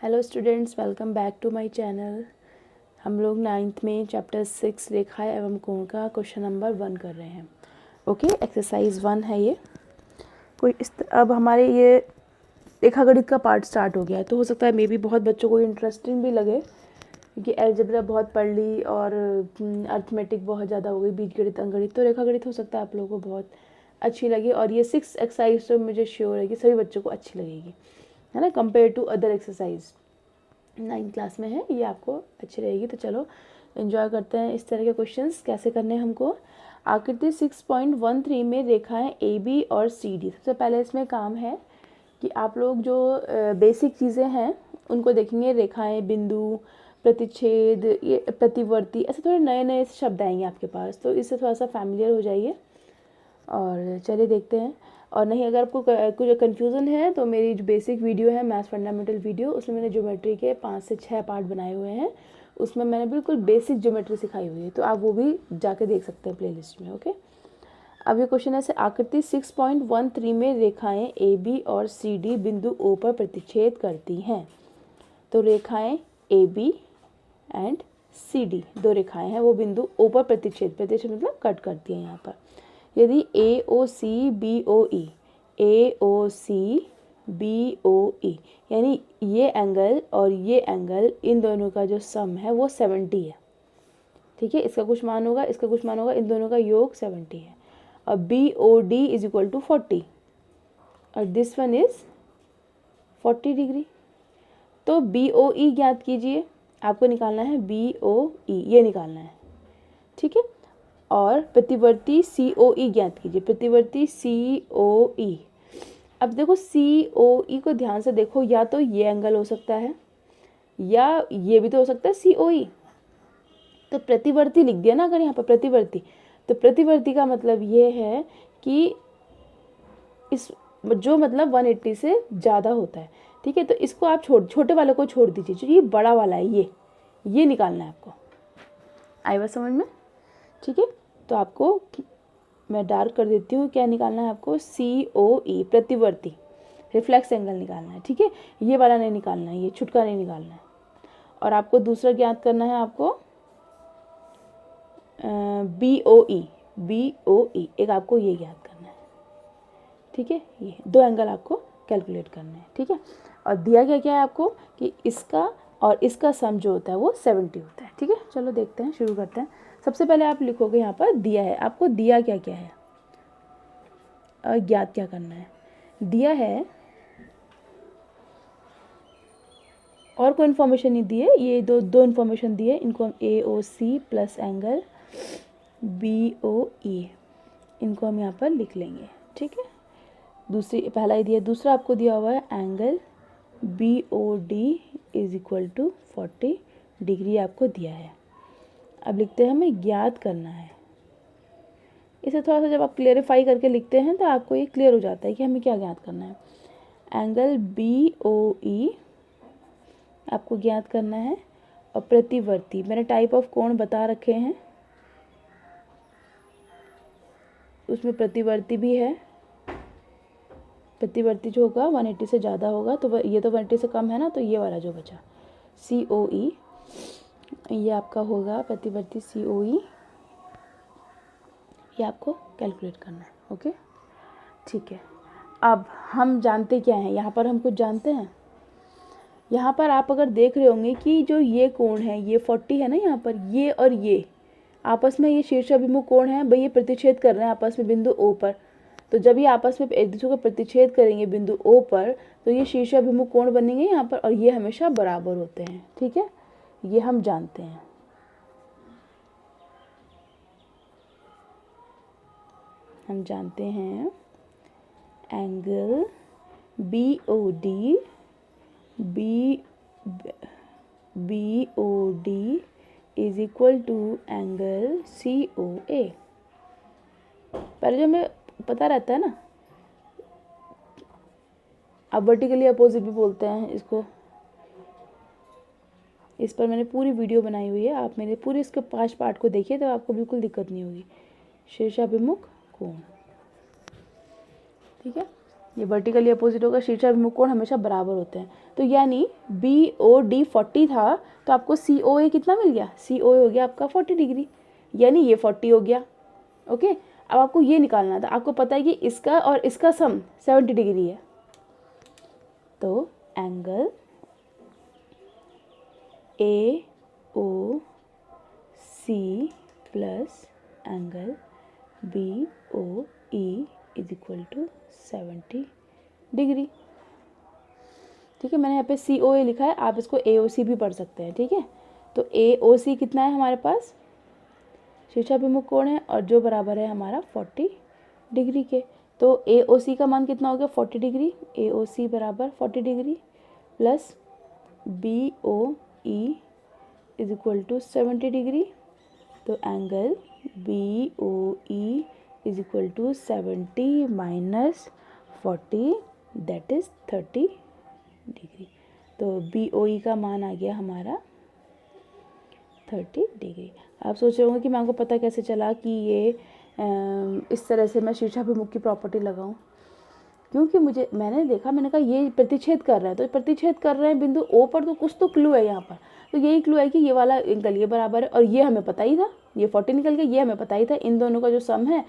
Hello students, welcome back to my channel. हम लोग 9th में चैप्टर 6 रेखा एवं कोण का क्वेश्चन नंबर 1 कर रहे हैं। ओके, एक्सरसाइज 1 है ये। अब हमारे ये रेखागणित का पार्ट स्टार्ट हो गया है, तो हो सकता है मे बी बहुत बच्चों को इंटरेस्टिंग भी लगे, क्योंकि अलजेब्रा बहुत पढ़ ली और अर्थमेटिक बहुत ज़्यादा हो गई, बीजगणित, अंकगणित, तो रेखागणित हो सकता है आप लोगों को बहुत अच्छी लगी। और ये 6 एक्सरसाइज तो मुझे श्योर है कि सभी बच्चों को अच्छी लगेगी, है ना, compare to other exercise. 9th class में है, ये आपको अच्छी रहेगी। तो चलो एंजॉय करते हैं इस तरह के क्वेश्चंस कैसे करने हैं हमको। आकृति 6.13 में रेखाएं ए बी और सी डी। सबसे पहले इसमें काम है कि आप लोग जो बेसिक चीज़ें हैं उनको देखेंगे। रेखाएं, बिंदु, प्रतिच्छेद, ये प्रतिवर्ती, ऐसे थोड़े नए नए शब्द आएंगे आपके पास, तो इससे थोड़ा सा फैमिलियर हो जाइए। और चलिए देखते हैं। और नहीं, अगर आपको कुछ कन्फ्यूज़न है तो मेरी जो बेसिक वीडियो है, मैथ्स फंडामेंटल वीडियो, उसमें मैंने ज्योमेट्री के 5 से 6 पार्ट बनाए हुए हैं। उसमें मैंने बिल्कुल बेसिक ज्योमेट्री सिखाई हुई है, तो आप वो भी जाके देख सकते हैं प्लेलिस्ट में। ओके, अब ये क्वेश्चन है, आकृति 6.13 में रेखाएं ए बी और सी डी बिंदु ओ पर प्रतिच्छेद करती हैं। तो रेखाएं A B and C D, दो रेखाएं हैं, वो बिंदु ओ पर प्रतिच्छेद मतलब कट करती हैं यहाँ पर। यदि ए ओ सी बी ओ ई, ए ओ सी बी ओ ई, यानी ये एंगल और ये एंगल, इन दोनों का जो सम है वो 70 है। ठीक है, इसका कुछ मान होगा, इसका कुछ मान होगा, इन दोनों का योग 70 है। और B O D is equal to 40 और दिस वन इज 40 डिग्री। तो बी ओ ई ज्ञात कीजिए, आपको निकालना है बी ओ ई, ये निकालना है। ठीक है, और प्रतिवर्ती सी ओ ई ज्ञात कीजिए, प्रतिवर्ती सी ओ ई। अब देखो सी ओ ई को ध्यान से देखो, या तो ये एंगल हो सकता है या ये भी तो हो सकता है सी ओ ई। तो प्रतिवर्ती लिख दिया ना अगर यहाँ पर प्रतिवर्ती, तो प्रतिवर्ती का मतलब ये है कि इस जो मतलब 180 से ज़्यादा होता है। ठीक है, तो इसको आप छोटे वाले को छोड़ दीजिए, जो ये बड़ा वाला है ये निकालना है आपको। आई बात समझ में? ठीक है, तो आपको मैं डार्क कर देती हूँ, क्या निकालना है आपको, सी ओ ई, प्रतिवर्ती, रिफ्लेक्स एंगल निकालना है। ठीक है, ये वाला नहीं निकालना है, ये छुटका नहीं निकालना है। और आपको दूसरा ज्ञात करना है, आपको बी ओ ई, बी ओ ई, एक आपको ये ज्ञात करना है। ठीक है, ये दो एंगल आपको कैलकुलेट करना है। ठीक है, और दिया गया क्या है आपको कि इसका और इसका सम जो होता है वो 70 होता है। ठीक है, चलो देखते हैं, शुरू करते हैं। सबसे पहले आप लिखोगे यहाँ पर दिया है, आपको दिया क्या क्या है और ज्ञात क्या करना है। दिया है और कोई इन्फॉर्मेशन नहीं दी है, ये दो इन्फॉर्मेशन दी है, इनको हम A O C plus angle B O E, इनको हम यहाँ पर लिख लेंगे। ठीक है, दूसरी पहला ही दिया, दूसरा आपको दिया हुआ है angle B O D is equal to 40 degree आपको दिया है। अब लिखते हैं हमें ज्ञात करना है। इसे थोड़ा सा जब आप क्लियरिफाई करके लिखते हैं तो आपको ये क्लियर हो जाता है कि हमें क्या ज्ञात करना है। एंगल बी ओ ई आपको ज्ञात करना है, और प्रतिवर्ती मैंने टाइप ऑफ कोण बता रखे हैं, उसमें प्रतिवर्ती भी है। प्रतिवर्ती जो होगा 180 से ज़्यादा होगा, तो ये तो 180 से कम है ना, तो ये वाला जो बचा सी ओ ई, ये आपका होगा प्रतिवर्ती सी ओ ई, ये आपको कैलकुलेट करना है। ओके, ठीक है। अब हम जानते क्या हैं, यहाँ पर हम कुछ जानते हैं। यहाँ पर आप अगर देख रहे होंगे कि जो ये कोण है ये 40 है ना, यहाँ पर ये और ये आपस में ये शीर्षाभिमुख कोण है भाई, ये प्रतिच्छेद कर रहे हैं आपस में बिंदु ओ पर। तो जब ये आपस में एक दूसरे को प्रतिच्छेद करेंगे बिंदु ओ पर, तो ये शीर्षाभिमुख कोण बनेंगे यहाँ पर, और ये हमेशा बराबर होते हैं। ठीक है, ये हम जानते हैं। हम जानते हैं angle B O D, B O D is equal to angle C O A. पहले जो हमें पता रहता है ना, अब वर्टिकली अपोजिट भी बोलते हैं इसको। इस पर मैंने पूरी वीडियो बनाई हुई है, आप मेरे पूरे इसके 5 पार्ट को देखिए तो आपको बिल्कुल दिक्कत नहीं होगी। शीर्षाभिमुख कोण। ठीक है, ये वर्टिकली अपोजिट होगा, शीर्षाभिमुख कोण हमेशा बराबर होते हैं। तो यानी BOD 40 था तो आपको COA कितना मिल गया, COA हो गया आपका 40 डिग्री, यानी ये 40 हो गया। ओके, अब आपको ये निकालना था, आपको पता है कि इसका और इसका सम 70 डिग्री है, तो angle AOC plus angle BOE is equal to 70 degree. ठीक है, मैंने यहाँ पे COA लिखा है, आप इसको AOC भी पढ़ सकते हैं। ठीक है, तो AOC कितना है हमारे पास, शीर्षाभिमुख कोण है, और जो बराबर है हमारा 40 डिग्री के। तो AOC का मान कितना हो गया, 40 डिग्री, AOC बराबर 40 degree plus BOE is equal to 70 degree. तो angle BOE is equal to 70 minus 40 that is 30 degree. तो BOE का मान आ गया हमारा 30 डिग्री। आप सोच रहे होंगे कि मैं आपको पता कैसे चला कि ये इस तरह से मैं शीर्षाभिमुख की प्रॉपर्टी लगाऊं, क्योंकि मैंने देखा, मैंने कहा ये प्रतिच्छेद कर रहा है, तो प्रतिच्छेद कर रहे हैं बिंदु O पर, तो कुछ तो क्लू है यहाँ पर। तो यही क्लू है कि ये वाला एंगल ये बराबर है, और ये हमें पता ही था, ये 40 निकल गया, ये हमें पता ही था। इन दोनों का जो सम है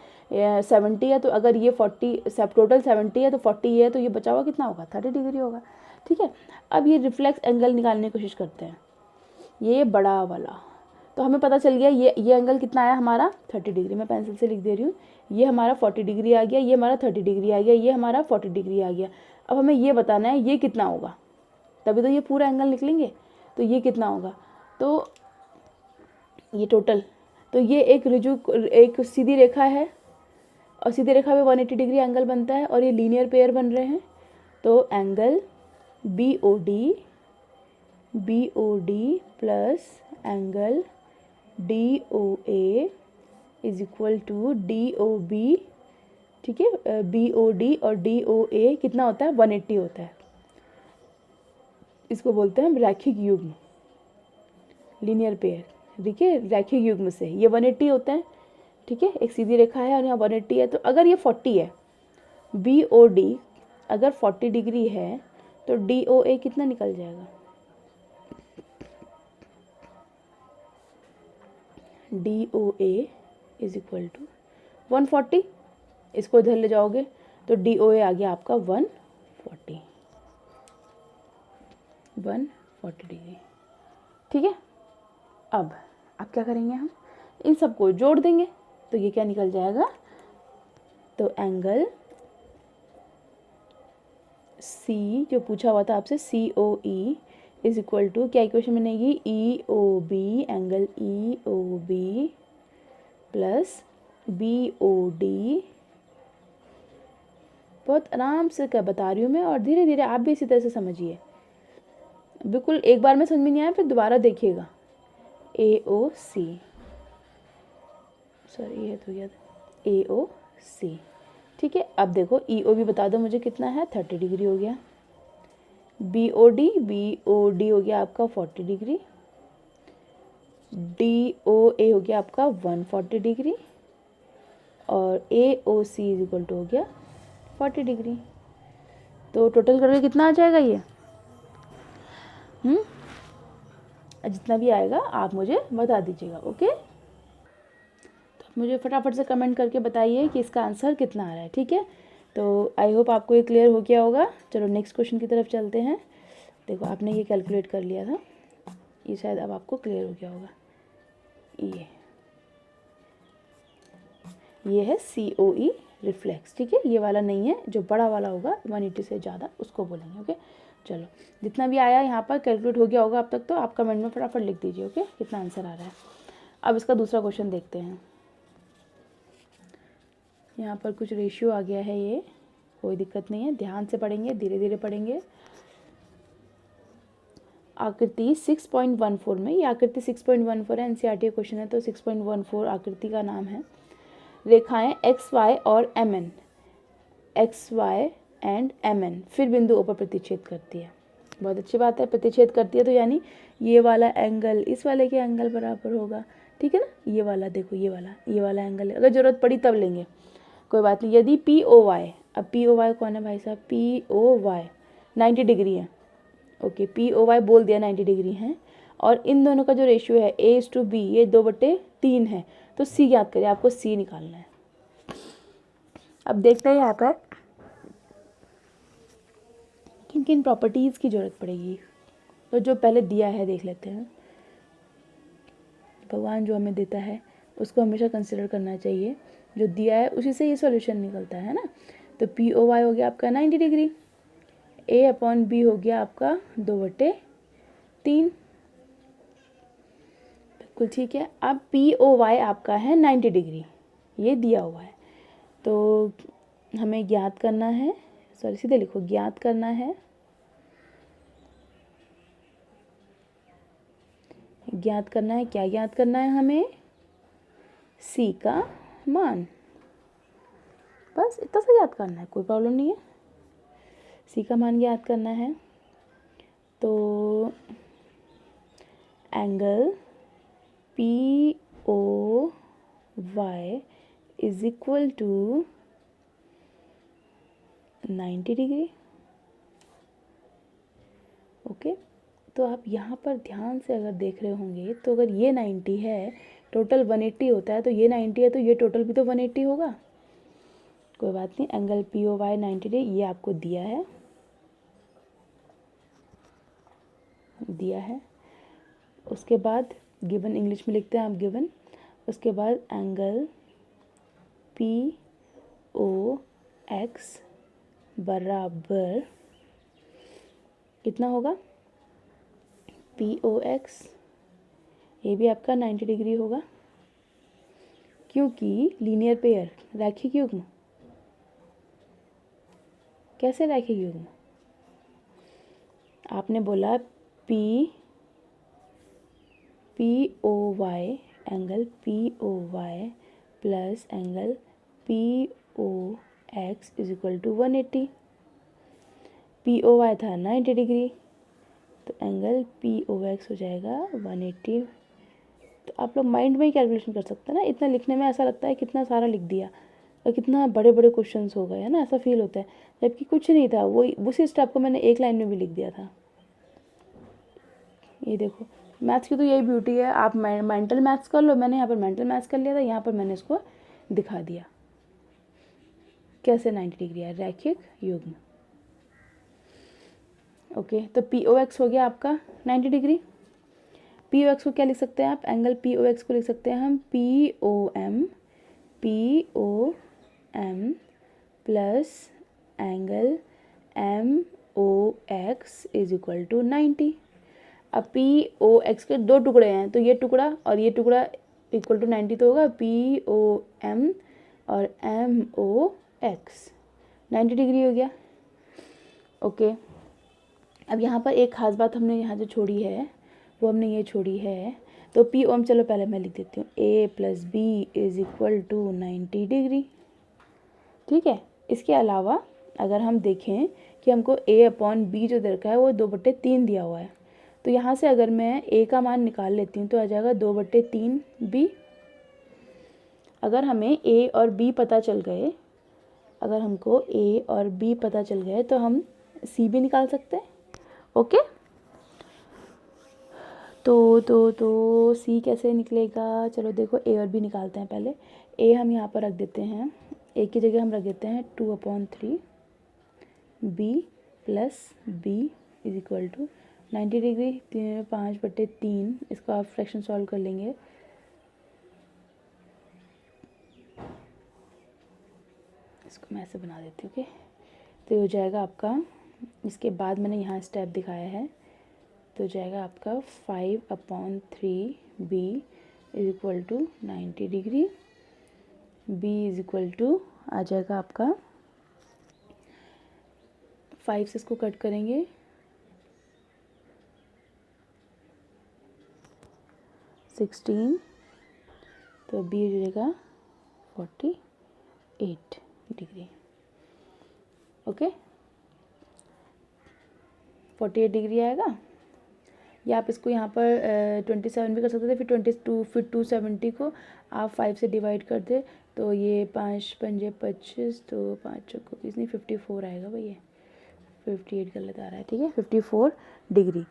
70 है, तो अगर ये 40 टोटल 70 है तो 40 ये है, तो ये बचा हुआ कितना होगा, 30 डिग्री होगा। ठीक है, अब ये रिफ्लेक्स एंगल निकालने की कोशिश करते हैं, ये बड़ा वाला। तो हमें पता चल गया ये एंगल कितना आया हमारा 30 डिग्री, मैं पेंसिल से लिख दे रही हूँ, ये हमारा 40 डिग्री आ गया, ये हमारा 30 डिग्री आ गया, ये हमारा 40 डिग्री आ गया। अब हमें ये बताना है ये कितना होगा, तभी तो ये पूरा एंगल निकलेंगे। तो ये कितना होगा, तो ये टोटल, तो ये एक सीधी रेखा है, और सीधी रेखा में 180 डिग्री एंगल बनता है, और ये लीनियर पेयर बन रहे हैं। तो angle BOD plus angle DOA is equal to DOB। ठीक है, BOD और DOA कितना होता है, 180 होता है। इसको बोलते हैं हम रैखिक युग्म, लीनियर पेयर। ठीक है, रैखिक युग्म से ये 180 होता है। ठीक है, एक सीधी रेखा है और यहाँ 180 है, तो अगर ये 40 है, BOD अगर 40 डिग्री है, तो DOA कितना निकल जाएगा, DOA इज इक्वल टू 140। इसको इधर ले जाओगे तो DOA आ गया आपका 140 डिग्री। ठीक है, अब क्या करेंगे, हम इन सबको जोड़ देंगे, तो ये क्या निकल जाएगा, तो एंगल C जो पूछा हुआ था आपसे, COE इज इक्वल टू क्या इक्वेशन बनेगी, EOB, angle EOB plus BOD। बहुत आराम से क्या बता रही हूँ मैं, और धीरे धीरे आप भी इसी तरह से समझिए, बिल्कुल एक बार में समझ में नहीं आया फिर दोबारा देखिएगा। AOC, सॉरी ये तो याद, AOC। ठीक है, अब देखो EOB बता दो मुझे कितना है, 30 डिग्री हो गया। BOD हो गया आपका 40 डिग्री, DOA हो गया आपका 140 डिग्री, और AOC इज इक्वल टू हो गया 40 डिग्री। तो टोटल करके कितना आ जाएगा ये, जितना भी आएगा आप मुझे बता दीजिएगा। ओके, तो मुझे फटाफट से कमेंट करके बताइए कि इसका आंसर कितना आ रहा है। ठीक है, तो आई होप आपको ये क्लियर हो गया होगा। चलो नेक्स्ट क्वेश्चन की तरफ चलते हैं। देखो आपने ये कैलकुलेट कर लिया था, ये शायद अब आपको क्लियर हो गया होगा। ये है COE रिफ्लेक्स। ठीक है, ये वाला नहीं है, जो बड़ा वाला होगा 180 से ज़्यादा उसको बोलेंगे। ओके, चलो जितना भी आया यहाँ पर कैलकुलेट हो गया होगा अब तक, तो आप कमेंट में फटाफट लिख दीजिए। ओके, कितना आंसर आ रहा है। अब इसका दूसरा क्वेश्चन देखते हैं। यहाँ पर कुछ रेशियो आ गया है, ये कोई दिक्कत नहीं है, ध्यान से पढ़ेंगे, धीरे धीरे पढ़ेंगे। आकृति 6.14 में, ये आकृति 6.14 है, NCERT क्वेश्चन है, तो 6.14 आकृति का नाम है। रेखाएं XY और MN, XY एंड MN फिर बिंदु O पर प्रतिच्छेद करती है। बहुत अच्छी बात है, प्रतिच्छेद करती है तो यानी ये वाला एंगल इस वाले के एंगल बराबर होगा। ठीक है ना, ये वाला देखो, ये वाला एंगल है, अगर जरूरत पड़ी तब लेंगे, कोई बात नहीं। यदि POY अब पी ओ वाई कौन है भाई साहब, पी ओ वाई 90 डिग्री है। ओके, पी ओ वाई बोल दिया 90 डिग्री है, और इन दोनों का जो रेशियो है A:B ये 2/3 है। तो सी याद करिए, आपको सी निकालना है। अब देखते हैं यहाँ पर किन किन प्रॉपर्टीज़ की ज़रूरत पड़ेगी। तो जो पहले दिया है देख लेते हैं। भगवान जो हमें देता है उसको हमेशा कंसिडर करना चाहिए, जो दिया है उसी से ये सॉल्यूशन निकलता है ना। तो पी ओ वाई हो गया आपका 90 डिग्री, A/B हो गया आपका 2/3, बिल्कुल ठीक है। अब पी ओ वाई आपका है 90 डिग्री, ये दिया हुआ है। तो हमें ज्ञात करना है, सॉरी सीधे लिखो, ज्ञात करना है, ज्ञात करना है, क्या ज्ञात करना है हमें, सी का मान। बस इतना सा याद करना है, कोई प्रॉब्लम नहीं है। सी का मान याद करना है। तो angle P O Y is equal to 90 degree. Okay, तो आप यहाँ पर ध्यान से अगर देख रहे होंगे तो अगर ये 90 है, टोटल 180 होता है, तो ये 90 है तो ये टोटल भी तो 180 होगा। कोई बात नहीं, angle P O Y 90 degree ये आपको दिया है, दिया है। उसके बाद गिवन, इंग्लिश में लिखते हैं आप गिवन। उसके बाद एंगल पी ओ एक्स बराबर कितना होगा, पी ओ एक्स ये भी आपका 90 डिग्री होगा, क्योंकि लीनियर पेयर, रैखिक युग्म। कैसे रैखिक युग्म, आपने बोला P O Y, angle P O Y plus angle P O X is equal to 180। P O Y था 90 डिग्री, तो एंगल पी ओ एक्स हो जाएगा 180। तो आप लोग माइंड में ही कैलकुलेशन कर सकते हैं ना, इतना लिखने में ऐसा लगता है कितना सारा लिख दिया और कितना बड़े बड़े क्वेश्चंस हो गए, है ना, ऐसा फील होता है, जबकि कुछ नहीं था। वो उसी स्टेप को मैंने एक लाइन में भी लिख दिया था। ये देखो, मैथ्स की तो यही ब्यूटी है, आप मेंटल मैथ्स कर लो। मैंने यहाँ पर मेंटल मैथ्स कर लिया था, यहाँ पर मैंने इसको दिखा दिया कैसे 90 डिग्री है, रैखिक युग्म। ओके, तो पी ओ एक्स हो गया आपका 90 डिग्री। पी ओ एक्स को क्या लिख सकते हैं आप, एंगल पी ओ एक्स को लिख सकते हैं हम P O M plus angle M O X is equal to 90। अब पी ओ एक्स के दो टुकड़े हैं, तो ये टुकड़ा और ये टुकड़ा इक्वल टू 90 तो होगा पी ओ एम और एम ओ एक्स 90 डिग्री हो गया। ओके, अब यहाँ पर एक खास बात हमने यहाँ जो छोड़ी है वो हमने ये छोड़ी है, तो पी ओम, चलो पहले मैं लिख देती हूँ, A plus B is equal to 90 degree. ठीक है, इसके अलावा अगर हम देखें कि हमको A/B जो दे रखा है वो 2/3 दिया हुआ है, तो यहाँ से अगर मैं A का मान निकाल लेती हूँ तो आ जाएगा 2/3 B। अगर हमें A और B पता चल गए, अगर हमको A और B पता चल गए तो हम C भी निकाल सकते हैं। ओके, तो C कैसे निकलेगा, चलो देखो A और B निकालते हैं। पहले A हम यहाँ पर रख देते हैं, A की जगह हम रख देते हैं 2/3 B plus B is equal to 90 degree, 5/3। इसको आप फ्रैक्शन सॉल्व कर लेंगे, इसको मैं ऐसे बना देती हूँ। ओके, तो हो जाएगा आपका, इसके बाद मैंने यहाँ स्टेप दिखाया है, तो जाएगा आपका 5/3 B is equal to 90 degree, B is equal to आ जाएगा आपका 5 से इसको कट करेंगे 16, तो B हो जाएगा 48 डिग्री। ओके, 48 डिग्री आएगा, या आप इसको यहाँ पर 27 भी कर सकते थे, फिर 22, फिर 270 को आप 5 से डिवाइड कर दे तो ये 5 पंजे 25, तो 5 चौको कितनी 54 आएगा भाई, ये 58 गलत आ रहा है, ठीक है 54 डिग्री।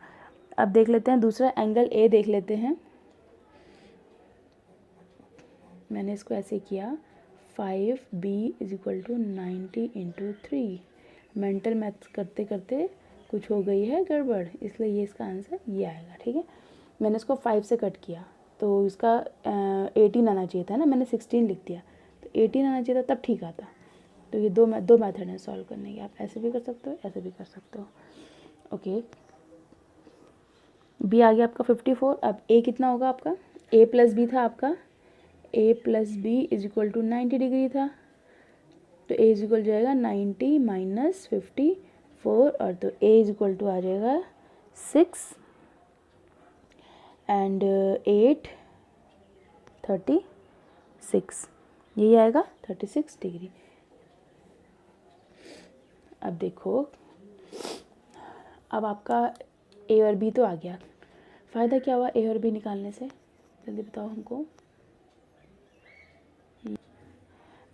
अब देख लेते हैं दूसरा एंगल ए देख लेते हैं। मैंने इसको ऐसे किया 5B = 90 × 3। मेंटल मैथ्स करते करते कुछ हो गई है गड़बड़, इसलिए ये इसका आंसर ये आएगा, ठीक है। मैंने इसको 5 से कट किया तो इसका 18 आना चाहिए था ना, मैंने 16 लिख दिया, तो 18 आना चाहिए था तब ठीक आता। तो ये दो मेथड है सॉल्व करने के, आप ऐसे भी कर सकते हो, ऐसे भी कर सकते हो। ओके, बी आ गया आपका 54। अब ए कितना होगा आपका, a + b था आपका, a + b = 90 डिग्री था, तो a = जाएगा 90 - 54, और तो a = आ जाएगा 6 एंड 8 36, यही आएगा 36 डिग्री। अब देखो, अब आपका ए और बी तो आ गया, फ़ायदा क्या हुआ ए और बी निकालने से, जल्दी बताओ हमको।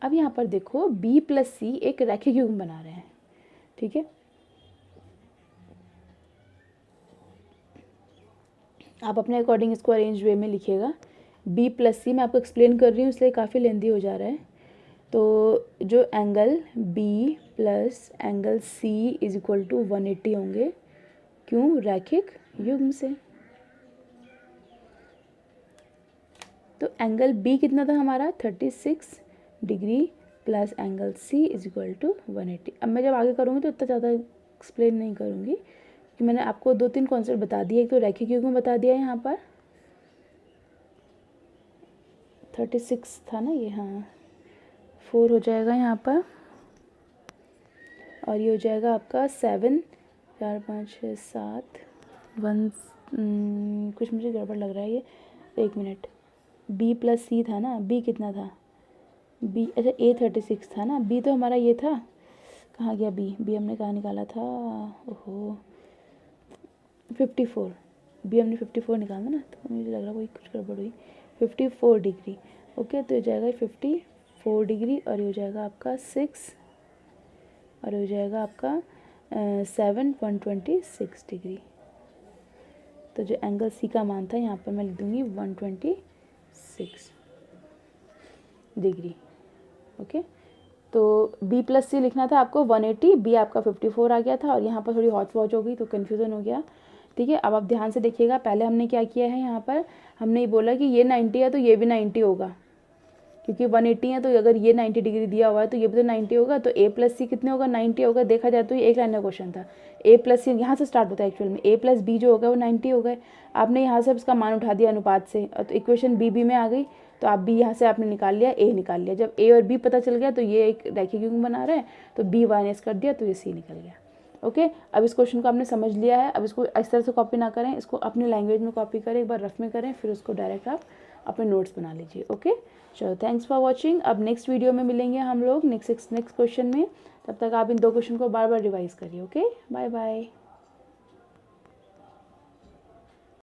अब यहाँ पर देखो b + c एक रैखिक युग्म बना रहे हैं, ठीक है। आप अपने अकॉर्डिंग इसको अरेंज वे में लिखिएगा। b + c मैं आपको एक्सप्लेन कर रही हूँ इसलिए काफ़ी लेंदी हो जा रहा है। तो जो एंगल b + एंगल c = 180 होंगे, क्यों, रैखिक युग्म से। तो एंगल b कितना था हमारा 36 डिग्री प्लस एंगल c = 180। अब मैं जब आगे करूँगी तो इतना ज़्यादा एक्सप्लेन नहीं करूँगी कि मैंने आपको 2-3 कॉन्सेप्ट बता दिए। एक तो रैखिक युग्म बता दिया है, यहाँ पर 36 था ना ये, हाँ 4 हो जाएगा यहाँ पर, और ये हो जाएगा आपका 7 4 5 6 7 1 कुछ मुझे गड़बड़ लग रहा है ये, 1 मिनट। b + c था ना, b कितना था, b अच्छा a 36 था ना, b तो हमारा ये था, कहाँ गया b हमने कहाँ निकाला था, ओहो 54, b हमने 54 निकाला ना, तो मुझे लग रहा कोई कुछ गड़बड़ हुई। 54 डिग्री, ओके, तो ये जाएगा 54 डिग्री, और ये हो जाएगा आपका 6, और हो जाएगा आपका 7 126 डिग्री। तो जो एंगल सी का मान था यहाँ पर मैं लिख दूँगी 126 डिग्री, ओके। तो b + c लिखना था आपको 180, b आपका 54 आ गया था, और यहाँ पर थोड़ी हौच पौच हो गई तो कन्फ्यूज़न हो गया, ठीक है। अब आप ध्यान से देखिएगा, पहले हमने क्या किया है, यहाँ पर हमने ये बोला कि ये 90 है तो ये भी 90 होगा, क्योंकि 180 है तो अगर ये 90 डिग्री दिया हुआ है तो ये भी तो 90 होगा, तो a + c कितने होगा 90 होगा। देखा जाए तो ये एक लाइन का क्वेश्चन था, a + c यहाँ से स्टार्ट होता है एक्चुअल में, a + b जो होगा वो 90 हो गए। आपने यहाँ से इसका मान उठा दिया अनुपात से, तो इक्वेशन b में आ गई, तो आप b यहाँ से आपने निकाल लिया, a निकाल लिया। जब a और b पता चल गया तो ये एक रैखिक युग्म बना रहे हैं, तो b माइनस कर दिया तो ये c निकल गया, ओके। अब इस क्वेश्चन को आपने समझ लिया है। अब इसको इस तरह से कॉपी ना करें, इसको अपनी लैंग्वेज में कॉपी करें, एक बार रफ में करें, फिर उसको डायरेक्ट आप अपने नोट्स बना लीजिए, ओके। चलो, थैंक्स फॉर वॉचिंग। अब नेक्स्ट वीडियो में मिलेंगे हम लोग नेक्स्ट क्वेश्चन में। तब तक आप इन 2 क्वेश्चन को बार बार रिवाइज करिए, ओके। Bye bye.